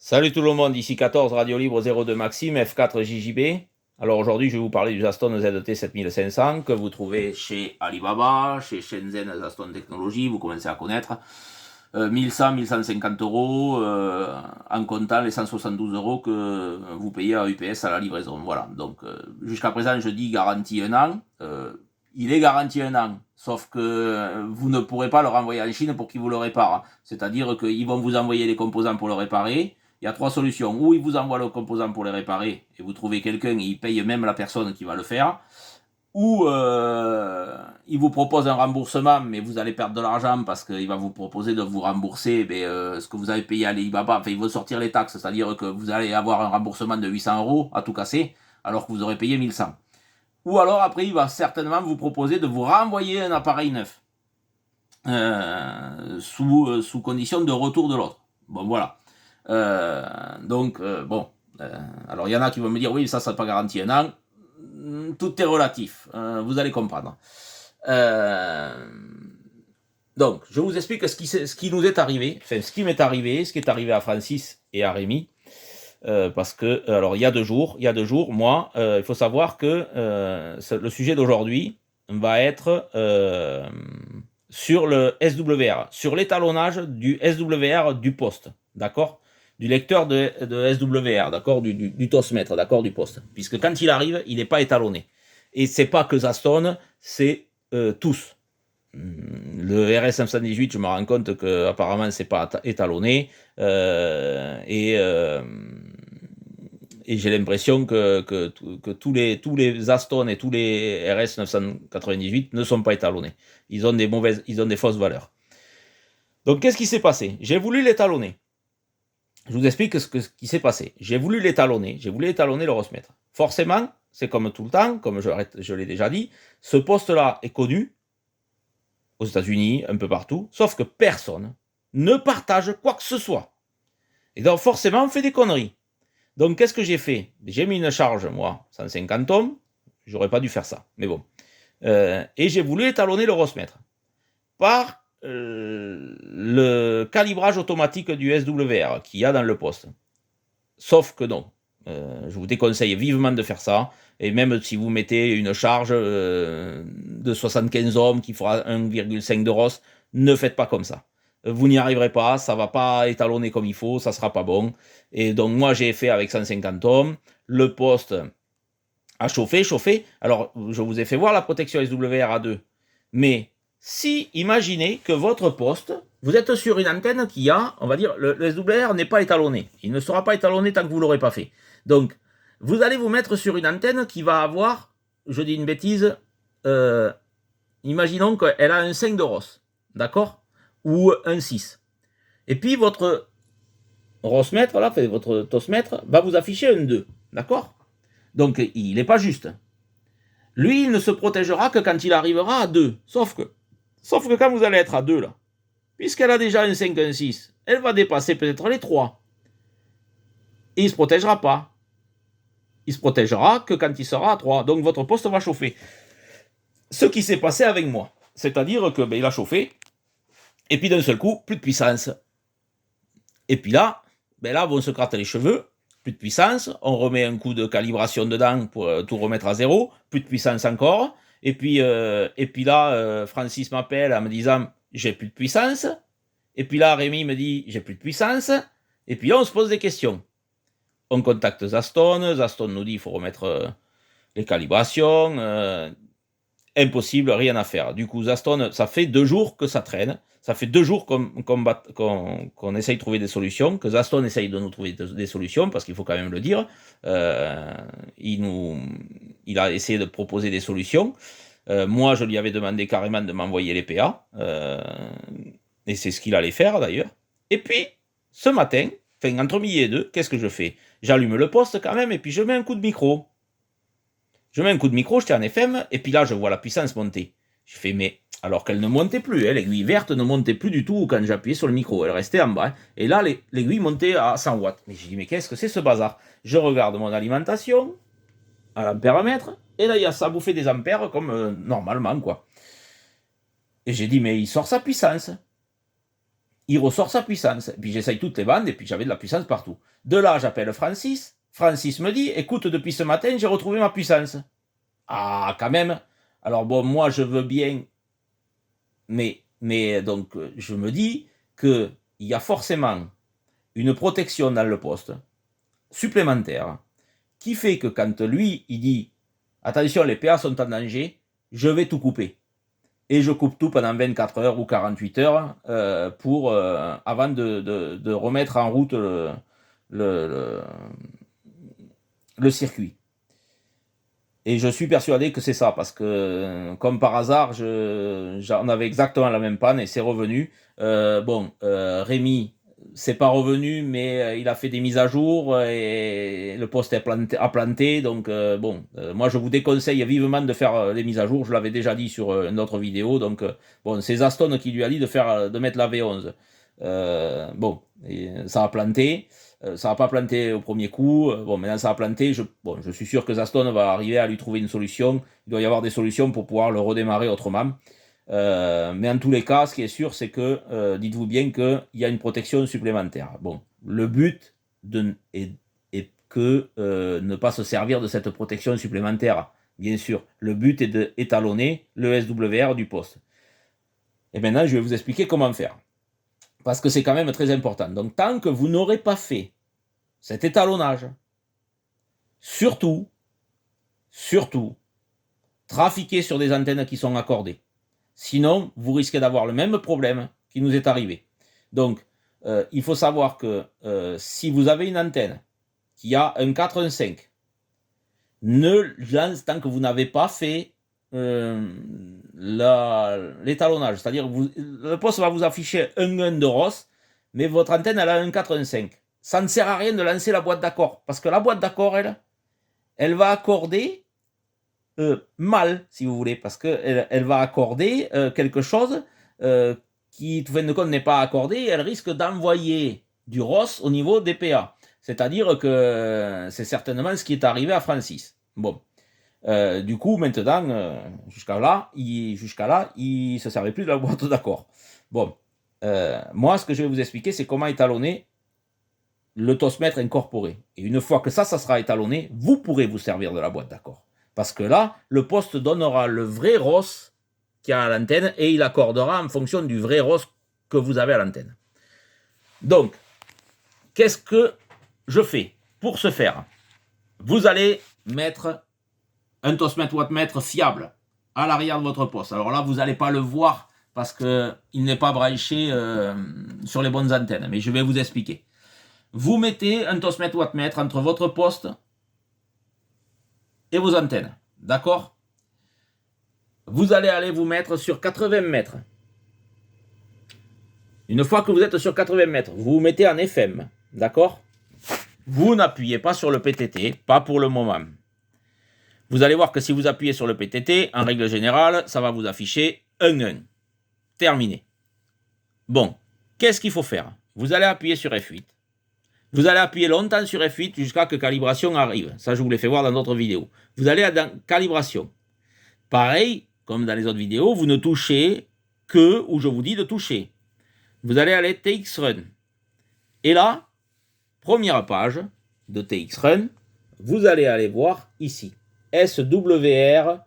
Salut tout le monde, ici 14 Radio Libre 02 Maxime, F4 JJB. Alors aujourd'hui, je vais vous parler du Zaston ZT 7500 que vous trouvez chez Alibaba, chez Shenzhen Zaston Technologies, vous commencez à connaître. 1100, 1150 euros en comptant les 172 euros que vous payez à UPS à la livraison. Voilà, donc jusqu'à présent, je dis garantie un an. Il est garanti un an, sauf que vous ne pourrez pas le renvoyer en Chine pour qu'il vous le répare. C'est-à-dire qu'ils vont vous envoyer les composants pour le réparer. Il y a trois solutions. Ou ils vous envoient le composant pour les réparer et vous trouvez quelqu'un et ils payent même la personne qui va le faire. Ou il vous propose un remboursement, mais vous allez perdre de l'argent parce qu'il va vous proposer de vous rembourser ce que vous avez payé à Alibaba. Enfin, il va sortir les taxes, c'est-à-dire que vous allez avoir un remboursement de 800 euros à tout casser, alors que vous aurez payé 1100. Ou alors après, il va certainement vous proposer de vous renvoyer un appareil neuf, sous condition de retour de l'autre. Bon, voilà. Bon. Alors, il y en a qui vont me dire, oui, ça n'est pas garanti un an. Tout est relatif, vous allez comprendre. Donc, je vous explique ce qui nous est arrivé, enfin, ce qui m'est arrivé, ce qui est arrivé à Francis et à Rémi. Parce que, alors, il y a deux jours, moi, il faut savoir que le sujet d'aujourd'hui va être sur le SWR, sur l'étalonnage du SWR du poste, d'accord, du lecteur de SWR, d'accord, du TOSMètre, d'accord, du poste, puisque quand il arrive, il n'est pas étalonné. Et c'est pas que Zaston, c'est tous. Le RS518, je me rends compte que apparemment c'est pas étalonné, et j'ai l'impression que tous les Aston et tous les RS998 ne sont pas étalonnés. Ils ont des fausses valeurs. Donc qu'est-ce qui s'est passé? J'ai voulu l'étalonner. Je vous explique ce qui s'est passé. J'ai voulu l'étalonner le Rosmètre. Forcément, c'est comme tout le temps, comme je l'ai déjà dit, ce poste-là est connu aux États-Unis, un peu partout, sauf que personne ne partage quoi que ce soit. Et donc forcément, on fait des conneries. Donc qu'est-ce que j'ai fait? J'ai mis une charge, moi, 150 ohms, j'aurais pas dû faire ça, mais bon. Et j'ai voulu étalonner le Rosmètre par le calibrage automatique du SWR qu'il y a dans le poste. Sauf que non. Je vous déconseille vivement de faire ça. Et même si vous mettez une charge de 75 ohms qui fera 1,5 de ROS, ne faites pas comme ça. Vous n'y arriverez pas, ça ne va pas étalonner comme il faut, ça ne sera pas bon. Et donc moi j'ai fait avec 150 ohms, le poste a chauffé. Alors je vous ai fait voir la protection SWR à 2. Mais si, imaginez que votre poste, vous êtes sur une antenne qui a, on va dire, le SWR n'est pas étalonné. Il ne sera pas étalonné tant que vous ne l'aurez pas fait. Donc, vous allez vous mettre sur une antenne qui va avoir, je dis une bêtise, imaginons qu'elle a un 5 de ROS, d'accord? Ou un 6. Et puis, votre ROS-mètre, là, votre TOS-mètre, va vous afficher un 2, d'accord? Donc, il n'est pas juste. Lui, il ne se protégera que quand il arrivera à 2. Sauf que quand vous allez être à 2, là, puisqu'elle a déjà un 5, un 6, elle va dépasser peut-être les 3. Et il ne se protégera pas. Il se protégera que quand il sera à 3. Donc votre poste va chauffer. Ce qui s'est passé avec moi. C'est-à-dire que il a chauffé, et puis d'un seul coup, plus de puissance. Et puis là, on se gratte les cheveux, plus de puissance, on remet un coup de calibration dedans pour tout remettre à zéro, plus de puissance encore. Et puis là, Francis m'appelle en me disant j'ai plus de puissance. Et puis là, Rémi me dit j'ai plus de puissance. Et puis là, on se pose des questions. On contacte Zaston. Zaston nous dit il faut remettre les calibrations. Impossible, rien à faire. Du coup, Zaston, ça fait 2 jours que ça traîne. Ça fait 2 jours qu'on essaye de trouver des solutions, que Zaston essaye de nous trouver des solutions, parce qu'il faut quand même le dire. Il a essayé de proposer des solutions. Moi, je lui avais demandé carrément de m'envoyer les PA. Et c'est ce qu'il allait faire, d'ailleurs. Et puis, ce matin, entre midi et 2, qu'est-ce que je fais? J'allume le poste quand même, et puis je mets un coup de micro. J'étais en FM, et puis là, je vois la puissance monter. Je fais, mais alors qu'elle ne montait plus, l'aiguille verte ne montait plus du tout quand j'appuyais sur le micro, elle restait en bas. Et là, l'aiguille montait à 100 watts. Mais j'ai dit, mais qu'est-ce que c'est ce bazar? Je regarde mon alimentation, à l'ampèremètre, et là, ça bouffait des ampères comme normalement, quoi. Et j'ai dit, mais il sort sa puissance. il ressort sa puissance. Et puis j'essaye toutes les bandes, et puis j'avais de la puissance partout. De là, j'appelle Francis. Francis me dit, écoute, depuis ce matin, j'ai retrouvé ma puissance. Ah, quand même. Alors bon, moi, je veux bien, mais donc, je me dis qu'il y a forcément une protection dans le poste supplémentaire qui fait que quand lui, il dit, attention, les PA sont en danger, je vais tout couper. Et je coupe tout pendant 24 heures ou 48 heures avant de remettre en route le, le circuit. Et je suis persuadé que c'est ça, parce que, comme par hasard, j'en avais exactement la même panne et c'est revenu. Rémi, c'est pas revenu, mais il a fait des mises à jour et le poste a planté. Donc, moi, je vous déconseille vivement de faire les mises à jour. Je l'avais déjà dit sur une autre vidéo. Donc, c'est Zaston qui lui a dit de mettre la V11. Ça a planté. Ça n'a pas planté au premier coup. Maintenant ça a planté. Je suis sûr que Zaston va arriver à lui trouver une solution. Il doit y avoir des solutions pour pouvoir le redémarrer autrement. Mais en tous les cas, ce qui est sûr, c'est que, dites-vous bien qu'il y a une protection supplémentaire. Bon, le but est que ne pas se servir de cette protection supplémentaire. Bien sûr, le but est d'étalonner le SWR du poste. Et maintenant, je vais vous expliquer comment faire. Parce que c'est quand même très important. Donc, tant que vous n'aurez pas fait cet étalonnage, surtout, trafiquez sur des antennes qui sont accordées. Sinon, vous risquez d'avoir le même problème qui nous est arrivé. Donc, il faut savoir que si vous avez une antenne qui a un 4, un 5, tant que vous n'avez pas fait l'étalonnage, c'est-à-dire le poste va vous afficher un 1 de ROS, mais votre antenne elle a un 4, un 5. Ça ne sert à rien de lancer la boîte d'accord, parce que la boîte d'accord, elle va accorder mal, si vous voulez, parce qu'elle va accorder quelque chose qui, tout fin de compte, n'est pas accordé, et elle risque d'envoyer du ROS au niveau des PA. C'est-à-dire que c'est certainement ce qui est arrivé à Francis. Bon. Du coup, maintenant, jusqu'à là, il ne se servait plus de la boîte d'accord. Bon. Moi, ce que je vais vous expliquer, c'est comment étalonner le tosmètre incorporé. Et une fois que ça sera étalonné, vous pourrez vous servir de la boîte d'accord. Parce que là, le poste donnera le vrai ROS qu'il y a à l'antenne et il accordera en fonction du vrai ROS que vous avez à l'antenne. Donc, qu'est-ce que je fais pour ce faire? Vous allez mettre un tosmètre wattmètre fiable à l'arrière de votre poste. Alors là, vous n'allez pas le voir parce qu'il n'est pas branché sur les bonnes antennes, mais je vais vous expliquer. Vous mettez un tosmètre wattmètre entre votre poste et vos antennes, d'accord? Vous allez aller vous mettre sur 80 mètres. Une fois que vous êtes sur 80 mètres, vous vous mettez en FM, d'accord? Vous n'appuyez pas sur le PTT, pas pour le moment. Vous allez voir que si vous appuyez sur le PTT, en règle générale, ça va vous afficher 1-1. Terminé. Bon, qu'est-ce qu'il faut faire? Vous allez appuyer sur F8. Vous allez appuyer longtemps sur F8 jusqu'à que calibration arrive. Ça, je vous l'ai fait voir dans d'autres vidéos. Vous allez dans calibration. Pareil, comme dans les autres vidéos, vous ne touchez que où je vous dis de toucher. Vous allez aller TX Run. Et là, première page de TX Run, vous allez aller voir ici. SWR,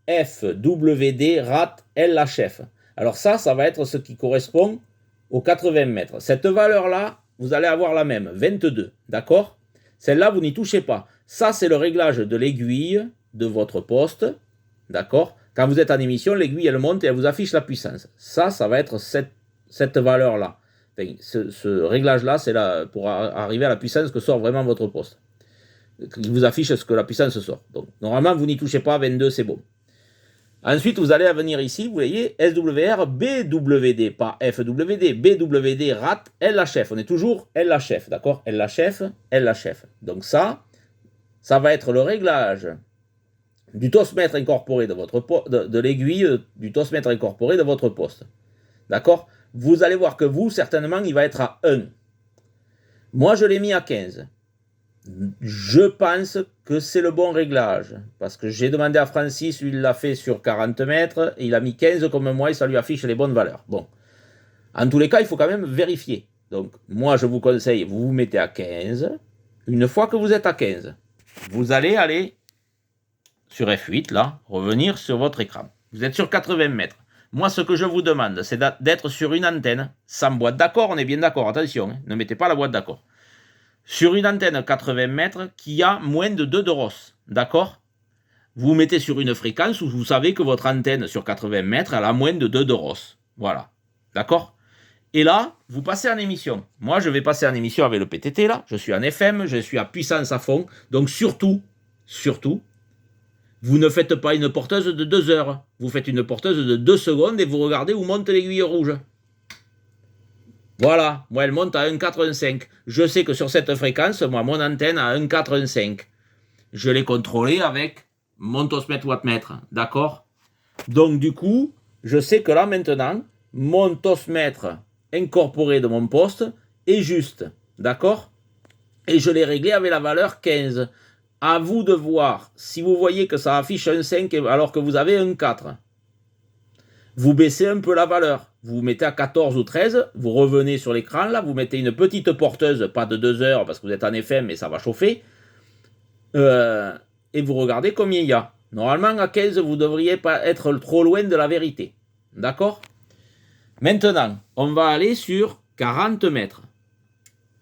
FWD, RAT, LHF. Alors ça va être ce qui correspond aux 80 mètres. Cette valeur-là, vous allez avoir la même, 22, d'accord? Celle-là, vous n'y touchez pas. Ça, c'est le réglage de l'aiguille de votre poste, d'accord? Quand vous êtes en émission, l'aiguille, elle monte et elle vous affiche la puissance. Ça va être cette valeur-là. Enfin, ce réglage-là, c'est là pour arriver à la puissance que sort vraiment votre poste. Il vous affiche ce que la puissance sort. Donc, normalement, vous n'y touchez pas, 22, c'est bon. Ensuite, vous allez venir ici, vous voyez, SWR, BWD, pas FWD, BWD, RAT, LHF. On est toujours LHF, d'accord? LHF, LHF. Donc ça va être le réglage du tosmètre incorporé de votre de l'aiguille du tosmètre incorporé de votre poste. D'accord? Vous allez voir que vous, certainement, il va être à 1. Moi, je l'ai mis à 15. Je pense que c'est le bon réglage, parce que j'ai demandé à Francis, lui il l'a fait sur 40 mètres, et il a mis 15 comme moi, et ça lui affiche les bonnes valeurs. Bon, En tous les cas, il faut quand même vérifier. Donc, moi, je vous conseille, vous vous mettez à 15. Une fois que vous êtes à 15, vous allez aller sur F8, là, revenir sur votre écran. Vous êtes sur 80 mètres. Moi, ce que je vous demande, c'est d'être sur une antenne sans boîte d'accord. On est bien d'accord, attention, hein, ne mettez pas la boîte d'accord. Sur une antenne 80 mètres qui a moins de 2 de ROS, d'accord? Vous vous mettez sur une fréquence où vous savez que votre antenne sur 80 mètres, elle a moins de 2 de ROS. Voilà, d'accord? Et là, vous passez en émission. Moi, je vais passer en émission avec le PTT, là. Je suis en FM, je suis à puissance à fond. Donc, surtout, vous ne faites pas une porteuse de 2 heures. Vous faites une porteuse de 2 secondes et vous regardez où monte l'aiguille rouge. Voilà, moi, elle monte à 1,85. Je sais que sur cette fréquence, moi, mon antenne a 1,85. Je l'ai contrôlée avec mon tosmètre wattmètre, d'accord? Donc, du coup, je sais que là, maintenant, mon tosmètre incorporé de mon poste est juste, d'accord? Et je l'ai réglé avec la valeur 15. À vous de voir. Si vous voyez que ça affiche un 5 alors que vous avez un 4, vous baissez un peu la valeur. Vous mettez à 14 ou 13, vous revenez sur l'écran, là, vous mettez une petite porteuse, pas de 2 heures parce que vous êtes en FM mais ça va chauffer, et vous regardez combien il y a. Normalement, à 15, vous ne devriez pas être trop loin de la vérité. D'accord? Maintenant, on va aller sur 40 mètres.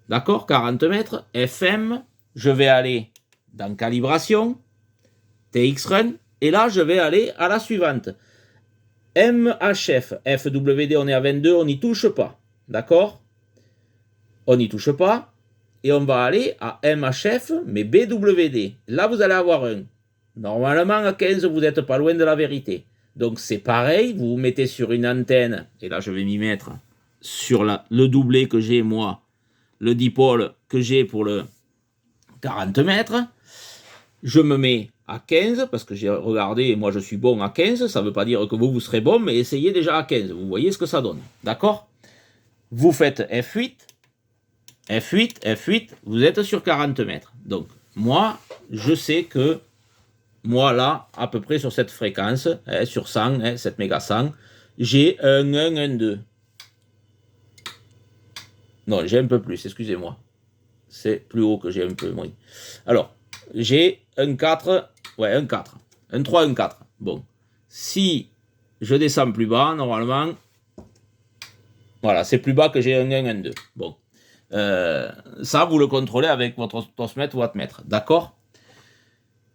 D'accord? 40 mètres, FM, je vais aller dans calibration, TX-Run, et là, je vais aller à la suivante. MHF, FWD, on est à 22, on n'y touche pas. D'accord? On n'y touche pas. Et on va aller à MHF, mais BWD. Là, vous allez avoir un. Normalement, à 15, vous n'êtes pas loin de la vérité. Donc, c'est pareil, vous vous mettez sur une antenne, et là, je vais m'y mettre sur le doublé que j'ai, moi, le dipôle que j'ai pour le 40 mètres. Je me mets à 15, parce que j'ai regardé, et moi je suis bon à 15, ça ne veut pas dire que vous serez bon, mais essayez déjà à 15, vous voyez ce que ça donne, d'accord? Vous faites F8, F8, F8, vous êtes sur 40 mètres. Donc, moi, je sais que, moi là, à peu près sur cette fréquence, sur 100, 7 méga 100, j'ai un 1, un 2. Non, j'ai un peu plus, excusez-moi. C'est plus haut que j'ai un peu moins. Alors, j'ai un 4, ouais, un 4. Un 3, un 4. Bon. Si je descends plus bas, normalement, voilà, c'est plus bas que j'ai un 1, un 2. Bon. Ça, vous le contrôlez avec votre tosmètre wattmètre. D'accord?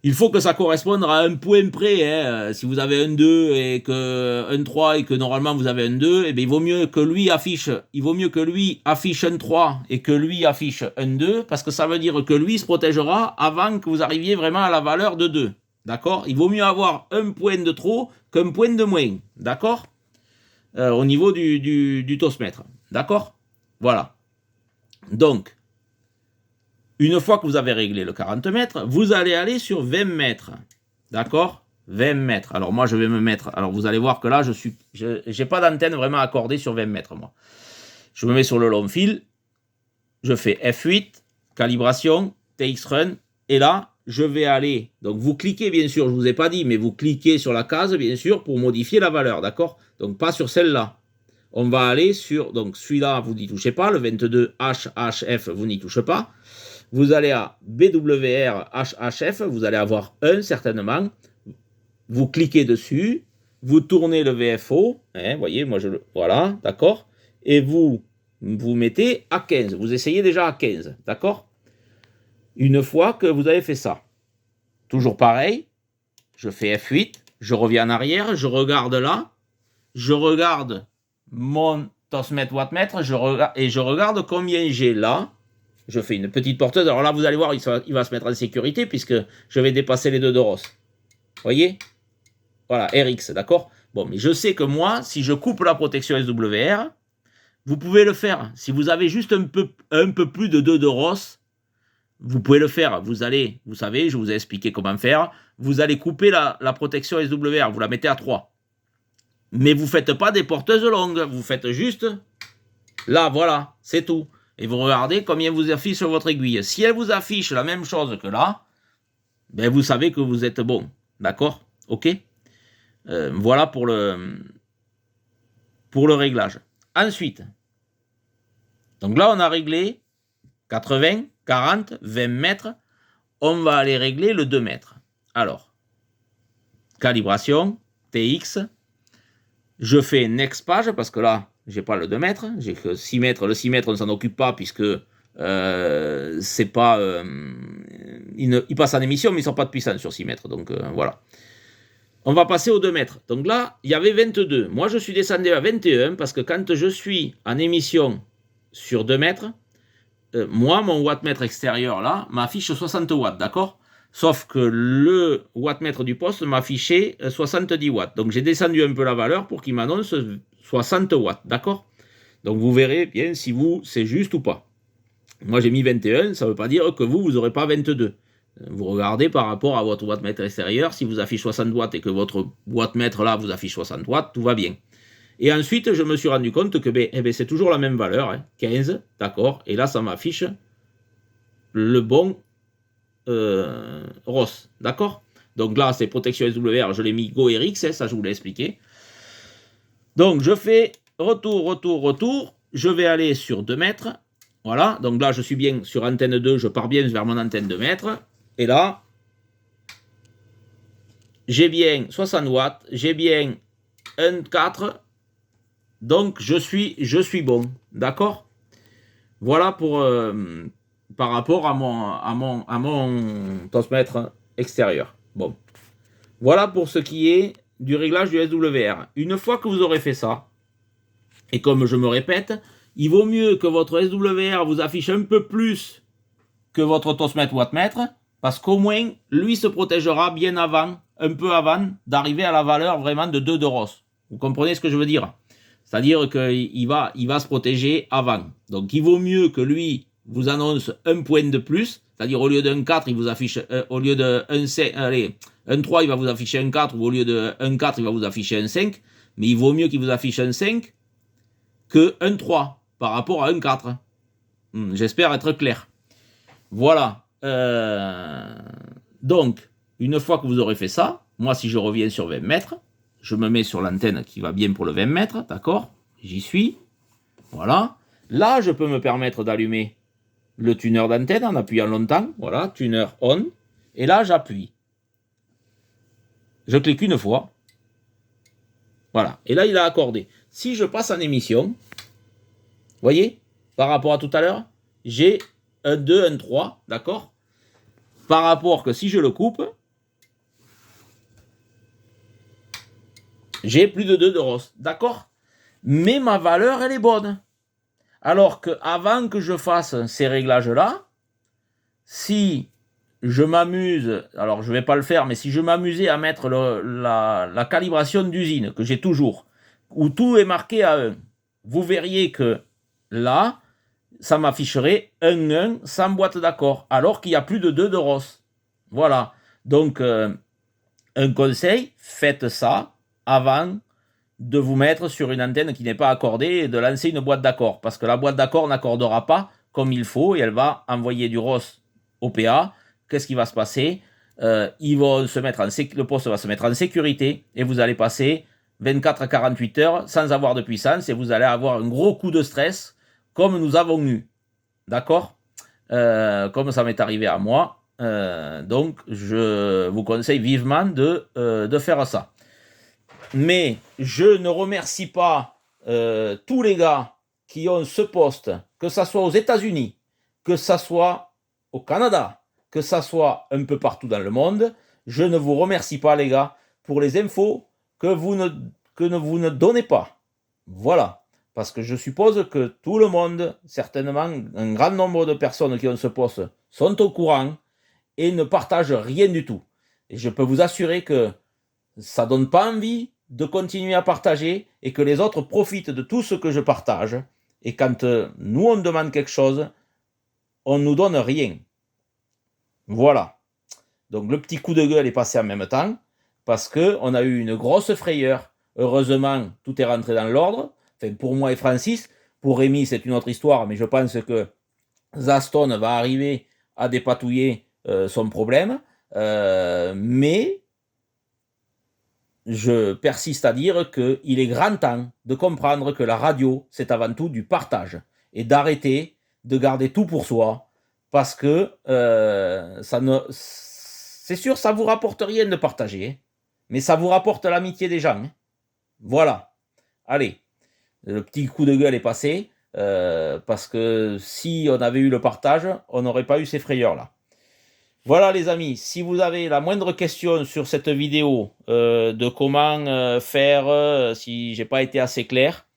Il faut que ça corresponde à un point près. Hein. Si vous avez un 2 et que un 3 et que normalement vous avez un 2, eh bien, il vaut mieux que lui affiche un 3 et que lui affiche un 2, parce que ça veut dire que lui se protégera avant que vous arriviez vraiment à la valeur de 2. D'accord? Il vaut mieux avoir un point de trop qu'un point de moins. D'accord? Au niveau du tosmètre. D'accord? Voilà. Donc, une fois que vous avez réglé le 40 mètres, vous allez aller sur 20 mètres. D'accord? 20 mètres. Alors moi, je vais me mettre... Alors vous allez voir que là, je n'ai pas d'antenne vraiment accordée sur 20 mètres, moi. Je me mets sur le long fil. Je fais F8, calibration, TX-Run. Et là, je vais aller... Donc vous cliquez, bien sûr, je ne vous ai pas dit, mais vous cliquez sur la case, bien sûr, pour modifier la valeur. D'accord? Donc pas sur celle-là. On va aller sur... Donc celui-là, vous n'y touchez pas. Le 22 HHF, vous n'y touchez pas. Vous allez à BWR HHF, vous allez avoir 1 certainement. Vous cliquez dessus, vous tournez le VFO, hein, voyez, moi je le... Voilà, d'accord? Et vous mettez à 15, vous essayez déjà à 15, d'accord? Une fois que vous avez fait ça, toujours pareil, je fais F8, je reviens en arrière, je regarde là, je regarde mon tosmètre wattmètre, et je regarde combien j'ai là. Je fais une petite porteuse. Alors là, vous allez voir, il va se mettre en sécurité puisque je vais dépasser les 2 de ROS. Voyez? Voilà, RX, d'accord? Bon, mais je sais que moi, si je coupe la protection SWR, vous pouvez le faire. Si vous avez juste un peu plus de 2 de ROS, vous pouvez le faire. Vous savez, je vous ai expliqué comment faire. Vous allez couper la protection SWR. Vous la mettez à 3. Mais vous ne faites pas des porteuses longues. Vous faites juste là, voilà, c'est tout. Et vous regardez combien vous affiche sur votre aiguille. Si elle vous affiche la même chose que là, ben vous savez que vous êtes bon. D'accord? Ok? Voilà pour le réglage. Ensuite, donc là, on a réglé 80, 40, 20 mètres. On va aller régler le 2 mètres. Alors, calibration, TX. Je fais next page parce que là, j'ai pas le 2 mètres. J'ai que 6 mètres. Le 6 mètres, on ne s'en occupe pas puisque c'est pas. Il passe en émission, mais ils ne sont pas de puissance sur 6 mètres. Donc voilà. On va passer au 2 mètres. Donc là, il y avait 22. Moi, je suis descendu à 21 parce que quand je suis en émission sur 2 mètres, moi, mon wattmètre extérieur là m'affiche 60 watts, d'accord? Sauf que le wattmètre du poste m'affichait 70 watts. Donc j'ai descendu un peu la valeur pour qu'il m'annonce 60 watts, d'accord? Donc vous verrez bien si vous, c'est juste ou pas. Moi j'ai mis 21, ça ne veut pas dire que vous n'aurez pas 22. Vous regardez par rapport à votre wattmètre extérieur, si vous affiche 60 watts et que votre wattmètre là vous affiche 60 watts, tout va bien. Et ensuite, je me suis rendu compte que c'est toujours la même valeur, hein, 15, d'accord, et là, ça m'affiche le bon ROS, d'accord. Donc là, c'est protection SWR, je l'ai mis GoRX, hein, ça je vous l'ai expliqué. Donc, je fais retour, je vais aller sur 2 mètres, voilà, donc là, je suis bien sur antenne 2, je pars bien vers mon antenne 2 mètres, et là, j'ai bien 60 watts, j'ai bien 1,4, donc je suis bon, d'accord. Voilà pour par rapport à mon tosmètre extérieur. Bon, voilà pour ce qui est du réglage du SWR. Une fois que vous aurez fait ça, et comme je me répète, il vaut mieux que votre SWR vous affiche un peu plus que votre tosmètre wattmètre, parce qu'au moins, lui se protégera bien avant, un peu avant, d'arriver à la valeur vraiment de 2 de ROS. Vous comprenez ce que je veux dire? C'est-à-dire qu'il va se protéger avant. Donc il vaut mieux que lui vous annonce un point de plus, c'est-à-dire au lieu d'un 4, il vous affiche, au lieu de 1 3, il va vous afficher un 4, ou au lieu de 1 4, il va vous afficher un 5, mais il vaut mieux qu'il vous affiche un 5 que un 3 par rapport à un 4. J'espère être clair. Voilà. Donc, une fois que vous aurez fait ça, moi si je reviens sur 20 mètres, je me mets sur l'antenne qui va bien pour le 20 mètres, d'accord? J'y suis. Voilà. Là, je peux me permettre d'allumer le tuner d'antenne en appuyant longtemps. Voilà, tuner on. Et là, j'appuie. Je clique une fois. Voilà. Et là, il a accordé. Si je passe en émission, voyez, par rapport à tout à l'heure, j'ai un 2, un 3, d'accord? Par rapport que si je le coupe, j'ai plus de 2 de ROS, d'accord? Mais ma valeur, elle est bonne. Alors qu'avant que je fasse ces réglages-là, si je m'amuse, alors je ne vais pas le faire, mais si je m'amusais à mettre la calibration d'usine, que j'ai toujours, où tout est marqué à 1, vous verriez que là, ça m'afficherait 1 sans boîte d'accord, alors qu'il y a plus de 2 de ROS. Voilà. Donc, un conseil, faites ça avant de vous mettre sur une antenne qui n'est pas accordée et de lancer une boîte d'accord. Parce que la boîte d'accord n'accordera pas comme il faut et elle va envoyer du ROS au PA. Qu'est-ce qui va se passer? Ils vont se mettre le poste va se mettre en sécurité et vous allez passer 24 à 48 heures sans avoir de puissance et vous allez avoir un gros coup de stress comme nous avons eu. D'accord? Comme ça m'est arrivé à moi. Donc, je vous conseille vivement de faire ça. Mais je ne remercie pas tous les gars qui ont ce poste, que ça soit aux États-Unis, que ça soit au Canada, que ça soit un peu partout dans le monde. Je ne vous remercie pas, les gars, pour les infos que vous ne donnez pas. Voilà. Parce que je suppose que tout le monde, certainement, un grand nombre de personnes qui ont ce poste sont au courant et ne partagent rien du tout. Et je peux vous assurer que ça ne donne pas envie de continuer à partager et que les autres profitent de tout ce que je partage. Et quand nous, on demande quelque chose, on ne nous donne rien. Voilà. Donc le petit coup de gueule est passé en même temps parce qu'on a eu une grosse frayeur. Heureusement, tout est rentré dans l'ordre. Enfin, pour moi et Francis. Pour Rémi, c'est une autre histoire, mais je pense que Zaston va arriver à dépatouiller son problème. Mais je persiste à dire qu'il est grand temps de comprendre que la radio, c'est avant tout du partage et d'arrêter de garder tout pour soi parce que c'est sûr, ça vous rapporte rien de partager, hein, mais ça vous rapporte l'amitié des gens. Hein. Voilà. Allez, le petit coup de gueule est passé parce que si on avait eu le partage, on n'aurait pas eu ces frayeurs-là. Voilà les amis, si vous avez la moindre question sur cette vidéo de comment faire si j'ai pas été assez clair,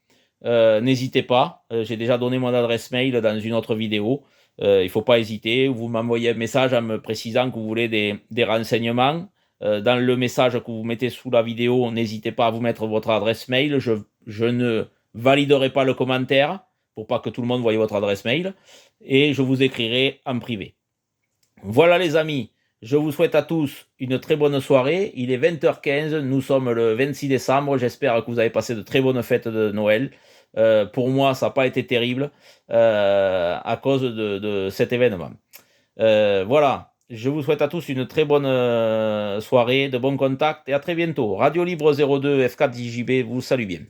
n'hésitez pas. J'ai déjà donné mon adresse mail dans une autre vidéo. Il ne faut pas hésiter. Vous m'envoyez un message en me précisant que vous voulez des renseignements. Dans le message que vous mettez sous la vidéo, n'hésitez pas à vous mettre votre adresse mail. Je ne validerai pas le commentaire pour pas que tout le monde voie votre adresse mail. Et je vous écrirai en privé. Voilà les amis, je vous souhaite à tous une très bonne soirée. Il est 20h15, nous sommes le 26 décembre. J'espère que vous avez passé de très bonnes fêtes de Noël. Pour moi, ça n'a pas été terrible à cause de cet événement. Voilà, je vous souhaite à tous une très bonne soirée, de bons contacts et à très bientôt. Radio Libre 02 F4 JB vous salue bien.